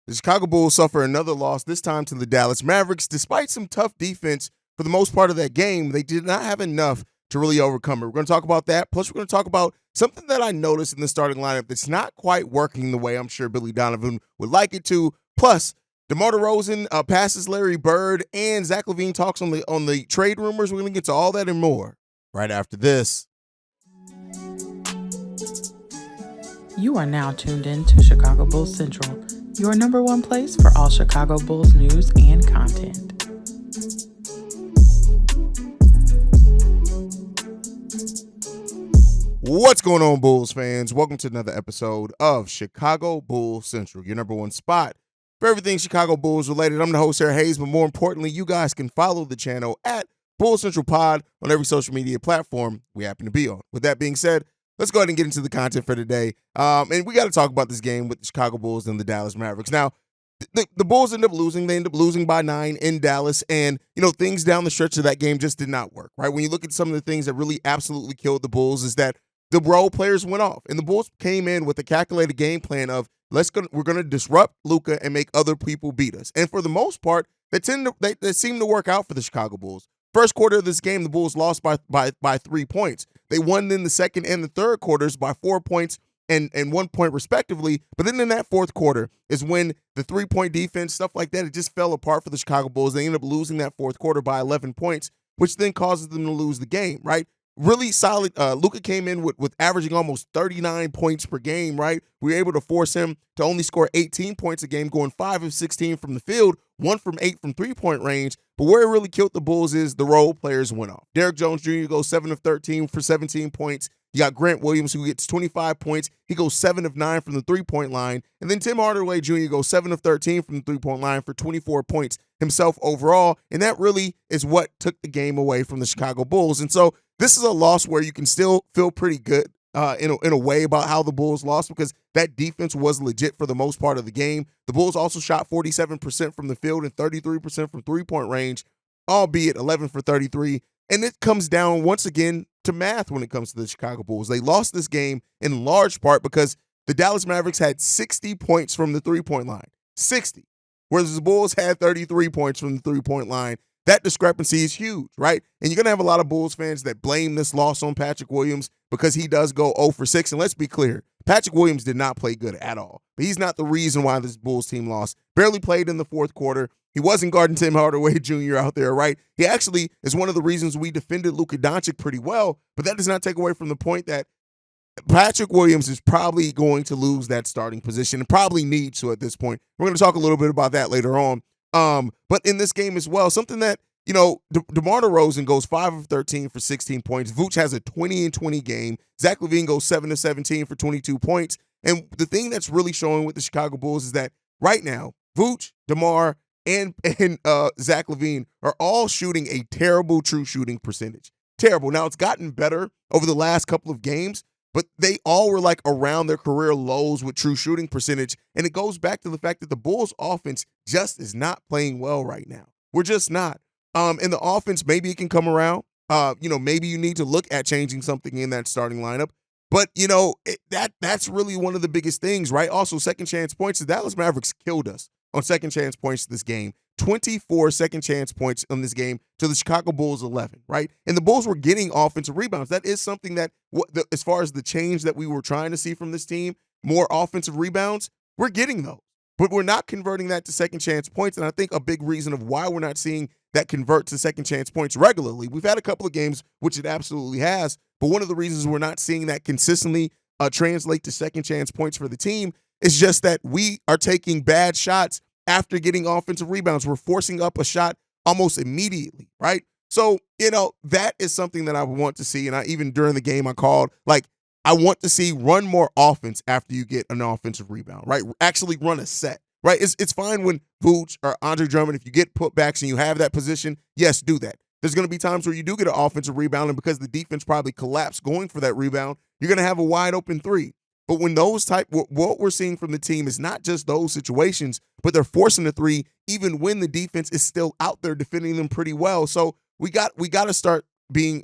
The Chicago Bulls suffer another loss, this time to the Dallas Mavericks. Despite some tough defense for the most part of that game, they did not have enough to really overcome it. We're going to talk about that. Plus, we're going to talk about something that I noticed in the starting lineup that's not quite working the way I'm sure Billy Donovan would like it to. Plus, DeMar DeRozan passes Larry Bird, and Zach LaVine talks on the trade rumors. We're going to get to all that and more right after this. You are now tuned in to Chicago Bulls Central, your number one place for all Chicago Bulls news and content. What's going on, Bulls fans? Welcome to another episode of Chicago Bulls Central, your number one spot for everything Chicago Bulls related. I'm the host here, Haize, but more importantly, you guys can follow the channel at Bulls Central Pod on every social media platform we happen to be on. With that being said, let's go ahead and get into the content for today. And we got to talk about this game with the Chicago Bulls and the Dallas Mavericks. Now, the Bulls end up losing. They end up losing by 9 in Dallas. And, things down the stretch of that game just did not work, right? When you look at some of the things that really absolutely killed the Bulls is that the role players went off. And the Bulls came in with a calculated game plan of, we're going to disrupt Luka and make other people beat us. And for the most part, they seemed to work out for the Chicago Bulls. First quarter of this game, the Bulls lost by 3 points. They won in the second and the third quarters by 4 points and 1 point respectively. But then in that fourth quarter is when the 3-point defense, stuff like that, it just fell apart for the Chicago Bulls. They ended up losing that fourth quarter by 11 points, which then causes them to lose the game, right? Really solid. Luka came in with averaging almost 39 points per game, right? We were able to force him to only score 18 points a game, going 5 of 16 from the field, 1 from 8 from three-point range. But where it really killed the Bulls is the role players went off. Derrick Jones Jr. goes 7 of 13 for 17 points. You got Grant Williams, who gets 25 points. He goes 7 of 9 from the three-point line. And then Tim Hardaway Jr. goes 7 of 13 from the three-point line for 24 points himself overall. And that really is what took the game away from the Chicago Bulls. And so this is a loss where you can still feel pretty good in a way about how the Bulls lost because that defense was legit for the most part of the game. The Bulls also shot 47% from the field and 33% from three-point range, albeit 11 for 33. And it comes down once again to math when it comes to the Chicago Bulls. They lost this game in large part because the Dallas Mavericks had 60 points from the three-point line. 60. Whereas the Bulls had 33 points from the three-point line. That discrepancy is huge, right? And you're going to have a lot of Bulls fans that blame this loss on Patrick Williams because he does go 0 for 6. And let's be clear, Patrick Williams did not play good at all. But he's not the reason why this Bulls team lost. Barely played in the fourth quarter. He wasn't guarding Tim Hardaway Jr. out there, right? He actually is one of the reasons we defended Luka Doncic pretty well. But that does not take away from the point that Patrick Williams is probably going to lose that starting position and probably needs to at this point. We're going to talk a little bit about that later on. But in this game as well, something that, DeMar DeRozan goes 5 of 13 for 16 points. Vooch has a 20-20 game. Zach LaVine goes 7 of 17 for 22 points. And the thing that's really showing with the Chicago Bulls is that right now, Vooch, DeMar, and Zach LaVine are all shooting a terrible true shooting percentage. Terrible. Now, it's gotten better over the last couple of games, but they all were like around their career lows with true shooting percentage. And it goes back to the fact that the Bulls offense just is not playing well right now. We're just not. In the offense, maybe it can come around. Maybe you need to look at changing something in that starting lineup. But, that's really one of the biggest things, right? Also, second chance points. The Dallas Mavericks killed us on second chance points this game. 24 second chance points in this game to the Chicago Bulls 11, right? And the Bulls were getting offensive rebounds. That is something that, as far as the change that we were trying to see from this team, more offensive rebounds, we're getting those. But we're not converting that to second chance points. And I think a big reason of why we're not seeing that convert to second chance points regularly, we've had a couple of games, which it absolutely has. But one of the reasons we're not seeing that consistently translate to second chance points for the team is just that we are taking bad shots after getting offensive rebounds. We're forcing up a shot almost immediately, right? So, that is something that I want to see. And even during the game, I called, I want to see run more offense after you get an offensive rebound, right? Actually run a set, right? It's fine when Vooch or Andre Drummond, if you get putbacks and you have that position, yes, do that. There's going to be times where you do get an offensive rebound, and because the defense probably collapsed going for that rebound, you're going to have a wide open three. But when what we're seeing from the team is not just those situations, but they're forcing the three even when the defense is still out there defending them pretty well. So we got to start being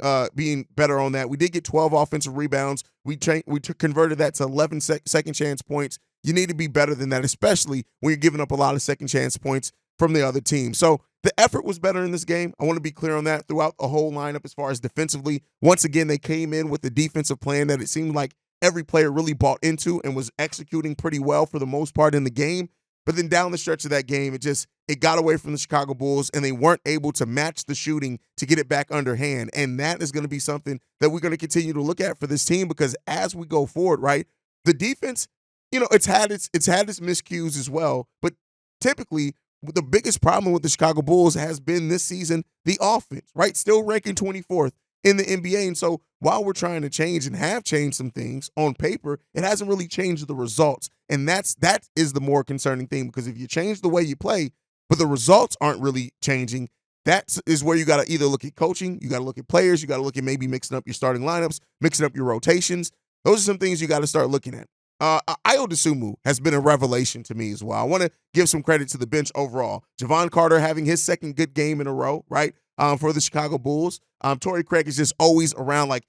better on that. We did get 12 offensive rebounds. We converted that to 11 second chance points. You need to be better than that, especially when you're giving up a lot of second chance points from the other team. So the effort was better in this game. I want to be clear on that throughout the whole lineup as far as defensively. Once again, they came in with the defensive plan that it seemed like every player really bought into and was executing pretty well for the most part in the game. But then down the stretch of that game, it got away from the Chicago Bulls, and they weren't able to match the shooting to get it back underhand. And that is going to be something that we're going to continue to look at for this team, because as we go forward, right, the defense, it's had its miscues as well. But typically, the biggest problem with the Chicago Bulls has been this season the offense, right? Still ranking 24th in the NBA. And so while we're trying to change and have changed some things on paper, it hasn't really changed the results. And that is the more concerning thing, because if you change the way you play, but the results aren't really changing, that is where you got to either look at coaching, you got to look at players, you got to look at maybe mixing up your starting lineups, mixing up your rotations. Those are some things you got to start looking at. Ayo Dosunmu has been a revelation to me as well. I want to give some credit to the bench overall. Javon Carter having his second good game in a row, right, for the Chicago Bulls. Torrey Craig is just always around. Like,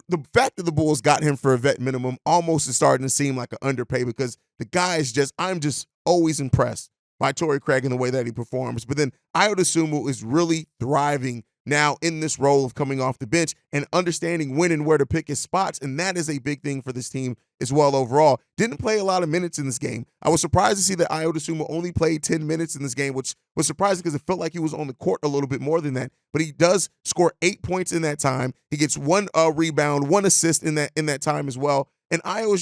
the fact that the Bulls got him for a vet minimum almost is starting to seem like an underpay, because the guy is I'm just always impressed by Torrey Craig and the way that he performs. But then Ayo Dosunmu is really thriving now in this role of coming off the bench and understanding when and where to pick his spots. And that is a big thing for this team as well overall. Didn't play a lot of minutes in this game. I was surprised to see that Ayo Dosunmu only played 10 minutes in this game, which was surprising because it felt like he was on the court a little bit more than that. But he does score 8 points in that time. He gets one rebound, one assist in that time as well. And Ayo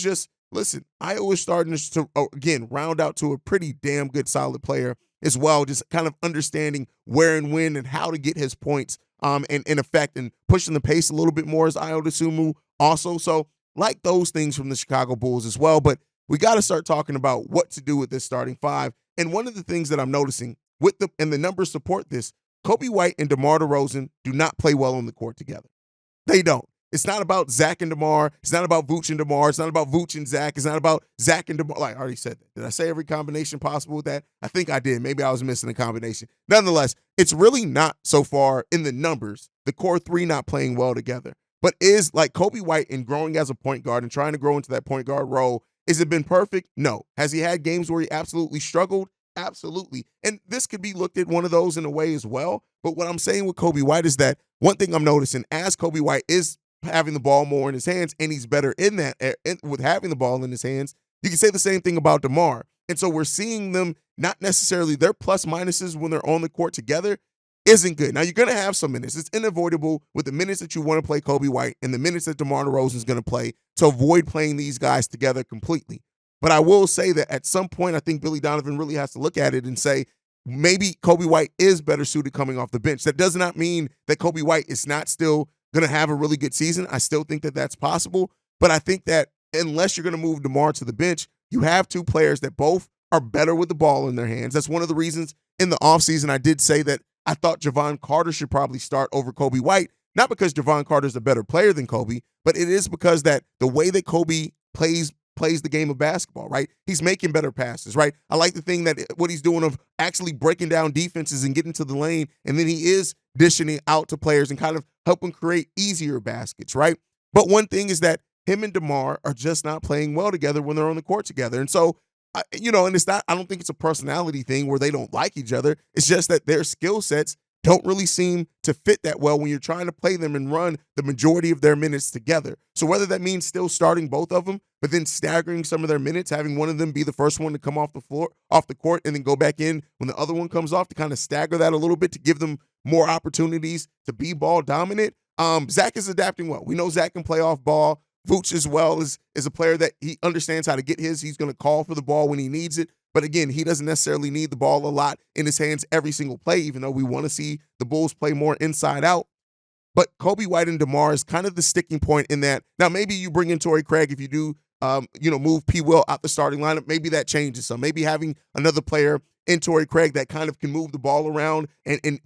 is starting to, again, round out to a pretty damn good solid player as well, just kind of understanding where and when and how to get his points and in effect, and pushing the pace a little bit more as Ayo Dosunmu also. So like those things from the Chicago Bulls as well, but we got to start talking about what to do with this starting five. And one of the things that I'm noticing and the numbers support this, Coby White and DeMar DeRozan do not play well on the court together. They don't. It's not about Zach and DeMar. It's not about Vooch and DeMar. It's not about Vooch and Zach. It's not about Zach and DeMar. Like I already said that. Did I say every combination possible with that? I think I did. Maybe I was missing a combination. Nonetheless, it's really not so far in the numbers, the core three not playing well together. But is like Coby White in growing as a point guard and trying to grow into that point guard role, has it been perfect? No. Has he had games where he absolutely struggled? Absolutely. And this could be looked at one of those in a way as well. But what I'm saying with Coby White is that one thing I'm noticing as Coby White is having the ball more in his hands, and he's better in that with having the ball in his hands, you can say the same thing about DeMar. And so we're seeing them, not necessarily their plus minuses when they're on the court together isn't good. Now, you're going to have some minutes. It's unavoidable with the minutes that you want to play Coby White and the minutes that DeMar DeRozan is going to play to avoid playing these guys together completely. But I will say that at some point, I think Billy Donovan really has to look at it and say, maybe Coby White is better suited coming off the bench. That does not mean that Coby White is not still going to have a really good season. I still think that that's possible. But I think that unless you're going to move DeMar to the bench, you have two players that both are better with the ball in their hands. That's one of the reasons in the offseason I did say that I thought Javon Carter should probably start over Coby White, not because Javon Carter's a better player than Coby, but it is because that the way that Coby plays the game of basketball, right? He's making better passes, right? I like the thing that what he's doing of actually breaking down defenses and getting to the lane, and then he is dishing it out to players and kind of helping create easier baskets, right? But one thing is that him and DeMar are just not playing well together when they're on the court together. And so, and it's not, I don't think it's a personality thing where they don't like each other. It's just that their skill sets don't really seem to fit that well when you're trying to play them and run the majority of their minutes together. So whether that means still starting both of them, but then staggering some of their minutes, having one of them be the first one to come off the court, and then go back in when the other one comes off to kind of stagger that a little bit to give them more opportunities to be ball dominant. Zach is adapting well. We know Zach can play off ball. Vooch as well is a player that he understands how to get his. He's going to call for the ball when he needs it. But again, he doesn't necessarily need the ball a lot in his hands every single play, even though we want to see the Bulls play more inside out. But Coby White and DeMar is kind of the sticking point in that. Now, maybe you bring in Torrey Craig if you do, move P. Will out the starting lineup. Maybe that changes some. Maybe having another player in Torrey Craig that kind of can move the ball around and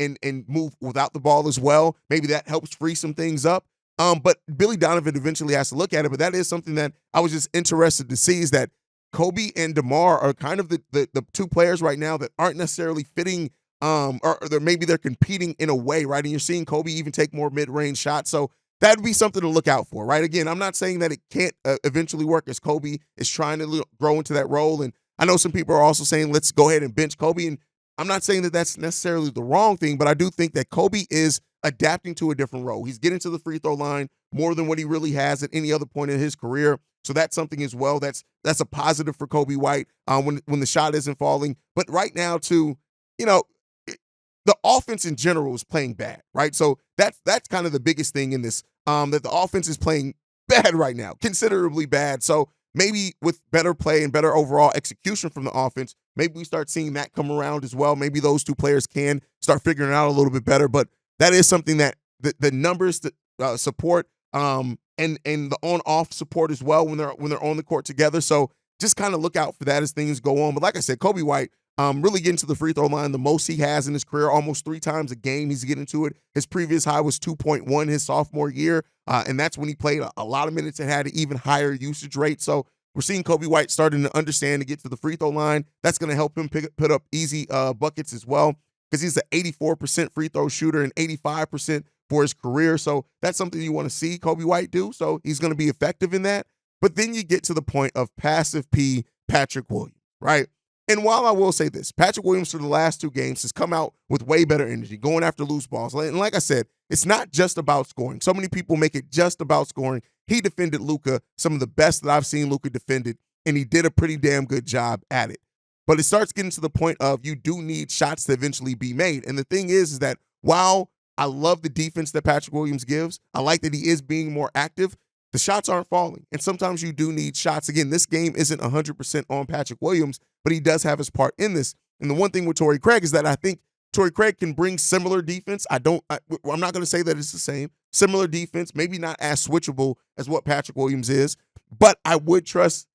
move without the ball as well. Maybe that helps free some things up. But Billy Donovan eventually has to look at it. But that is something that I was just interested to see, is that Coby and DeMar are kind of the two players right now that aren't necessarily fitting, or maybe they're competing in a way, right? And you're seeing Coby even take more mid-range shots. So that'd be something to look out for, right? Again, I'm not saying that it can't eventually work as Kobe is trying to grow into that role. And I know some people are also saying, let's go ahead and bench Kobe. And I'm not saying that that's necessarily the wrong thing, but I do think that Kobe is adapting to a different role. He's getting to the free throw line more than what he really has at any other point in his career. So that's something as well. That's a positive for Kobe White when the shot isn't falling. But right now, too, the offense in general is playing bad, right? So that's kind of the biggest thing in this, that the offense is playing bad right now, considerably bad. So maybe with better play and better overall execution from the offense, maybe we start seeing that come around as well. Maybe those two players can start figuring it out a little bit better. But that is something that the numbers that support and the on-off support as well when they're on the court together. So just kind of look out for that as things go on. But like I said, Kobe White, really getting to the free throw line the most he has in his career, almost 3 times a game he's getting to it. His previous high was 2.1 his sophomore year, and that's when he played a lot of minutes and had an even higher usage rate. So we're seeing Kobe White starting to understand to get to the free throw line. That's going to help him put up easy buckets as well, because he's an 84% free throw shooter and 85% for his career. So that's something you want to see Kobe White do. So he's going to be effective in that. But then you get to the point of passive P Patrick Williams, right? And while I will say this, Patrick Williams for the last 2 games has come out with way better energy, going after loose balls. And like I said, it's not just about scoring. So many people make it just about scoring. He defended Luka, some of the best that I've seen Luka defended, and he did a pretty damn good job at it. But it starts getting to the point of you do need shots to eventually be made. And the thing is that while I love the defense that Patrick Williams gives, I like that he is being more active, the shots aren't falling. And sometimes you do need shots. Again, this game isn't 100% on Patrick Williams, but he does have his part in this. And the one thing with Torrey Craig is that I think Torrey Craig can bring similar defense. I'm not going to say that it's the same. Similar defense, maybe not as switchable as what Patrick Williams is, but I would trust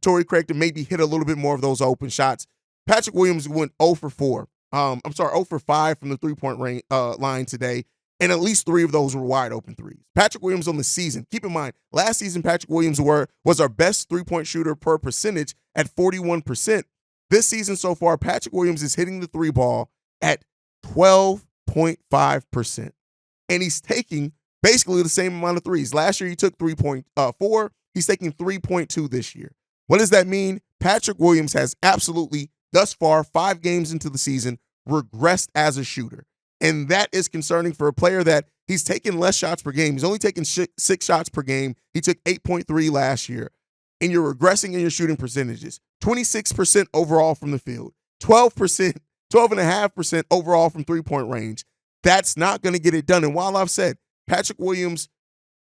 Torrey Craig to maybe hit a little bit more of those open shots. Patrick Williams went 0 for 5 from the three-point line today, and at least 3 of those were wide open threes. Patrick Williams on the season, keep in mind, last season Patrick Williams was our best three-point shooter per percentage at 41%. This season so far, Patrick Williams is hitting the 3 ball at 12.5%. And he's taking basically the same amount of threes. Last year he took 3.4. He's taking 3.2 this year. What does that mean? Patrick Williams has absolutely, thus far, 5 games into the season, regressed as a shooter. And that is concerning for a player that he's taking less shots per game. He's only taking 6 shots per game. He took 8.3 last year. And you're regressing in your shooting percentages. 26% overall from the field. 12.5% overall from three-point range. That's not going to get it done. And while I've said Patrick Williams,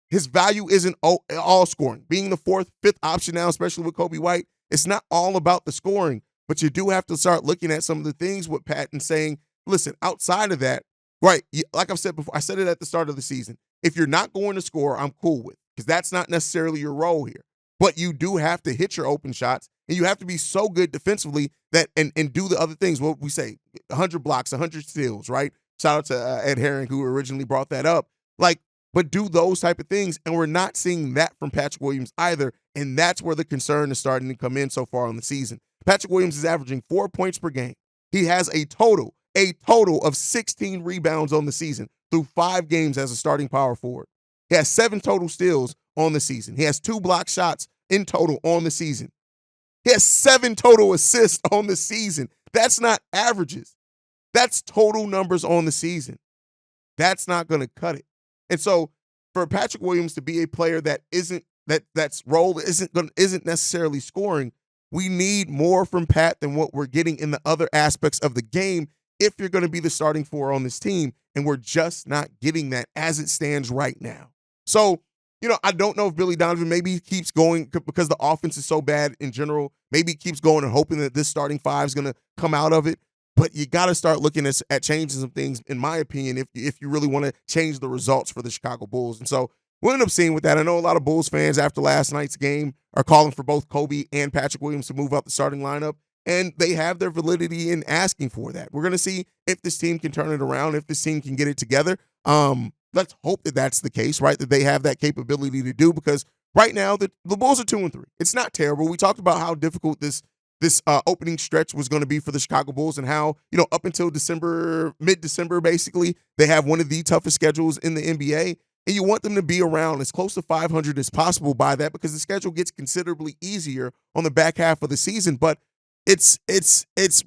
his value isn't all scoring. Being the 4th, 5th option now, especially with Kobe White, it's not all about the scoring. But you do have to start looking at some of the things with Pat and saying, listen, outside of that, right, like I've said before, I said it at the start of the season, if you're not going to score, I'm cool with, because that's not necessarily your role here. But you do have to hit your open shots, and you have to be so good defensively that and do the other things. What we say, 100 blocks, 100 steals, right? Shout out to Ed Herring, who originally brought that up. But do those type of things, and we're not seeing that from Patrick Williams either, and that's where the concern is starting to come in so far on the season. Patrick Williams is averaging 4 points per game. He has a total of 16 rebounds on the season through 5 games as a starting power forward. He has 7 total steals on the season. He has 2 block shots in total on the season. He has 7 total assists on the season. That's not averages. That's total numbers on the season. That's not going to cut it. And so for Patrick Williams to be a player that that's role isn't necessarily scoring, we need more from Pat than what we're getting in the other aspects of the game if you're going to be the starting 4 on this team, and we're just not getting that as it stands right now. So, I don't know if Billy Donovan maybe keeps going because the offense is so bad in general. Maybe he keeps going and hoping that this starting 5 is going to come out of it. But you got to start looking at changing some things, in my opinion, if you really want to change the results for the Chicago Bulls. And so we'll end up seeing with that. I know a lot of Bulls fans after last night's game are calling for both Kobe and Patrick Williams to move out the starting lineup, and they have their validity in asking for that. We're going to see if this team can turn it around, if this team can get it together. Let's hope that that's the case, right, that they have that capability to do, because right now the Bulls are 2-3. It's not terrible. We talked about how difficult this opening stretch was going to be for the Chicago Bulls, and how, up until mid-December, basically, they have one of the toughest schedules in the NBA. and you want them to be around as close to 500 as possible by that, because the schedule gets considerably easier on the back half of the season. But it's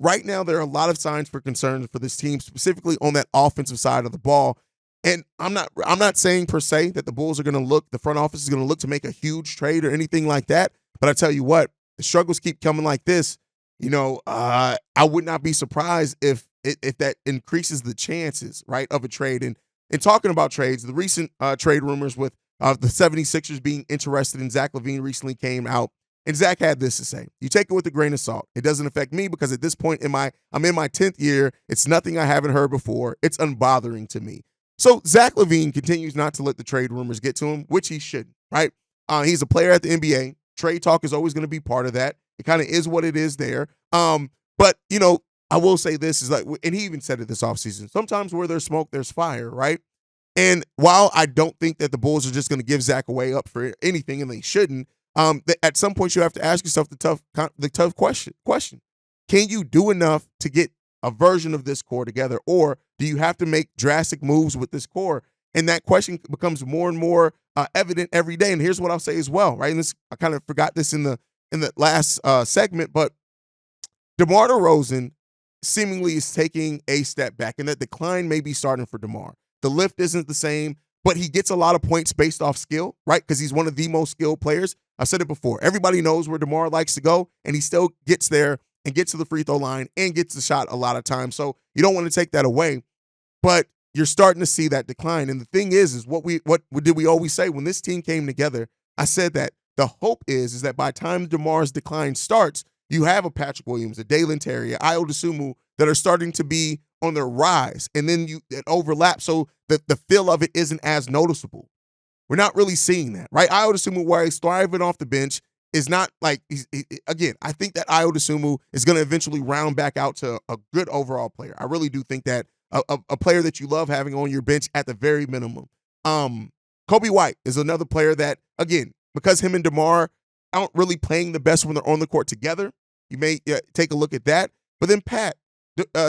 right now there are a lot of signs for concern for this team, specifically on that offensive side of the ball. And I'm not saying per se that the front office is going to look to make a huge trade or anything like that. But I tell you what, the struggles keep coming like this. I would not be surprised if that increases the chances, right, of a trade. And talking about trades, the recent trade rumors with the 76ers being interested in Zach LaVine recently came out. And Zach had this to say: "You take it with a grain of salt. It doesn't affect me because at this point I'm in my 10th year. It's nothing I haven't heard before. It's unbothering to me." So Zach LaVine continues not to let the trade rumors get to him, which he shouldn't, right? He's a player at the NBA. Trade talk is always going to be part of that. It kind of is what it is there. But I will say this is and he even said it this offseason, sometimes where there's smoke, there's fire, right? And while I don't think that the Bulls are just going to give Zach away up for anything, and they shouldn't, at some point you have to ask yourself the tough question. Can you do enough to get a version of this core together, or do you have to make drastic moves with this core? And that question becomes more and more evident every day. And here's what I'll say as well, right? And I kind of forgot this in the last segment, but DeMar DeRozan seemingly is taking a step back, and that decline may be starting for DeMar. The lift isn't the same, but he gets a lot of points based off skill, right? Because he's one of the most skilled players. I've said it before. Everybody knows where DeMar likes to go, and he still gets there and gets to the free throw line and gets the shot a lot of times. So you don't want to take that away, but you're starting to see that decline. And the thing is what did we always say when this team came together? I said that the hope is that by the time DeMar's decline starts, you have a Patrick Williams, a Dalen Terry, a Ayo Dosunmu that are starting to be on their rise, and then it overlaps so that the feel of it isn't as noticeable. We're not really seeing that, right? Ayo Dosunmu, where he's thriving off the bench, is not like again. I think that Ayo Dosunmu is going to eventually round back out to a good overall player. I really do think that a player that you love having on your bench at the very minimum. Kobe White is another player that, again, because him and DeMar aren't really playing the best when they're on the court together, you may take a look at that. But then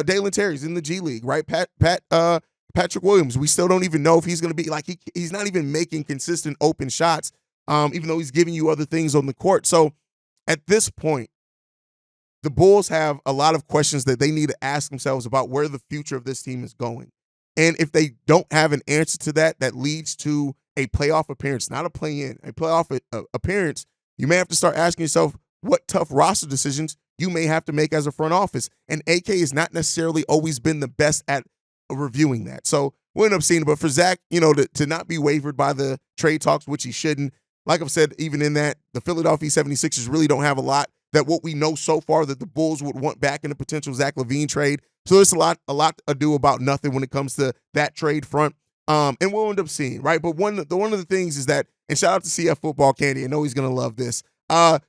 Dalen Terry's in the G League, right? Patrick Williams, we still don't even know if he's going to be he's not even making consistent open shots, even though he's giving you other things on the court. So at this point, the Bulls have a lot of questions that they need to ask themselves about where the future of this team is going. And if they don't have an answer to that leads to a playoff appearance, not a play-in, a playoff appearance, you may have to start asking yourself what tough roster decisions you may have to make as a front office. And AK has not necessarily always been the best at reviewing that. So we'll end up seeing it. But for Zach, to not be wavered by the trade talks, which he shouldn't, like I've said, even in that, the Philadelphia 76ers really don't have a lot that what we know so far that the Bulls would want back in a potential Zach LaVine trade. So there's a lot ado about nothing when it comes to that trade front. And we'll end up seeing, right? But one of the things is that, and shout out to CF Football Candy, I know he's going to love this.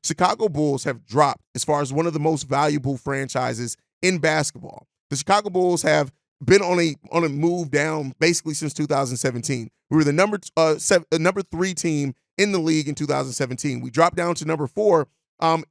Chicago Bulls have dropped as far as one of the most valuable franchises in basketball. The Chicago Bulls have been on a move down basically since 2017. We were the number 3 team in the league in 2017. We dropped down to number 4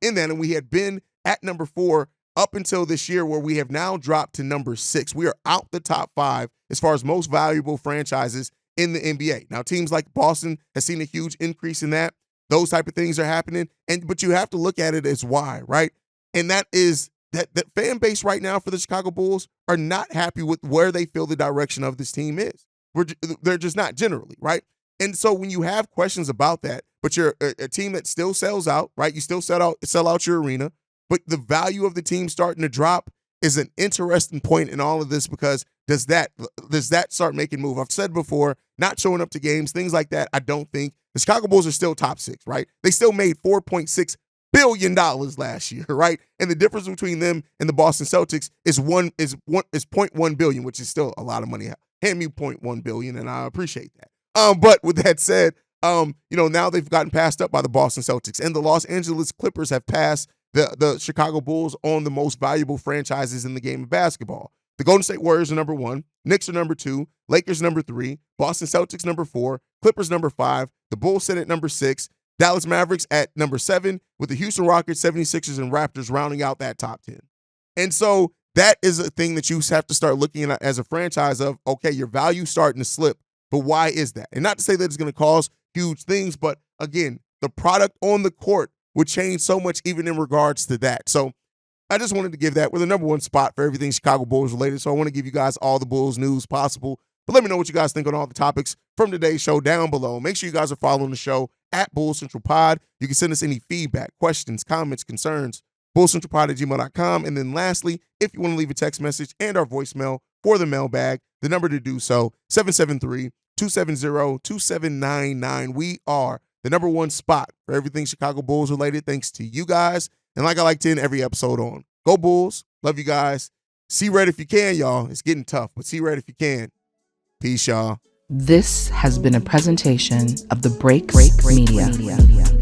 in that, and we had been at number 4 up until this year, where we have now dropped to number 6. We are out the top 5 as far as most valuable franchises in the NBA. Now, teams like Boston has seen a huge increase in that. Those type of things are happening, but you have to look at it as why, right? And that is that fan base right now for the Chicago Bulls are not happy with where they feel the direction of this team is. They're just not generally, right? And so when you have questions about that, but you're a team that still sells out, right? You still sell out your arena, but the value of the team starting to drop is an interesting point in all of this, because does that start making move? I've said before, not showing up to games, things like that. I don't think the Chicago Bulls are still top 6, right? They still made $4.6 billion last year, right? And the difference between them and the Boston Celtics is 0.1 billion, which is still a lot of money. Hand me 0.1 billion, and I appreciate that. But with that said, now they've gotten passed up by the Boston Celtics, and the Los Angeles Clippers have passed the Chicago Bulls on the most valuable franchises in the game of basketball. The Golden State Warriors are number 1, Knicks are number 2, Lakers number 3, Boston Celtics number 4, Clippers number 5, the Bulls sit at number 6, Dallas Mavericks at number 7, with the Houston Rockets, 76ers, and Raptors rounding out that top 10. And so that is a thing that you have to start looking at as a franchise of, okay, your value's starting to slip But why is that? And not to say that it's going to cause huge things, but again, the product on the court would change so much even in regards to that. So I just wanted to give that. We're the number one spot for everything Chicago Bulls related. So I want to give you guys all the Bulls news possible. But let me know what you guys think on all the topics from today's show down below. Make sure you guys are following the show at Bulls Central Pod. You can send us any feedback, questions, comments, concerns, bullcentralpod@gmail.com. And then lastly, if you want to leave a text message and our voicemail for the mailbag, the number to do so, 773-270-2799. We are the number one spot for everything Chicago Bulls related, thanks to you guys. And like I like to end every episode on, go Bulls. Love you guys. See red if you can, y'all. It's getting tough, but see red if you can. Peace, y'all. This has been a presentation of the Break Media.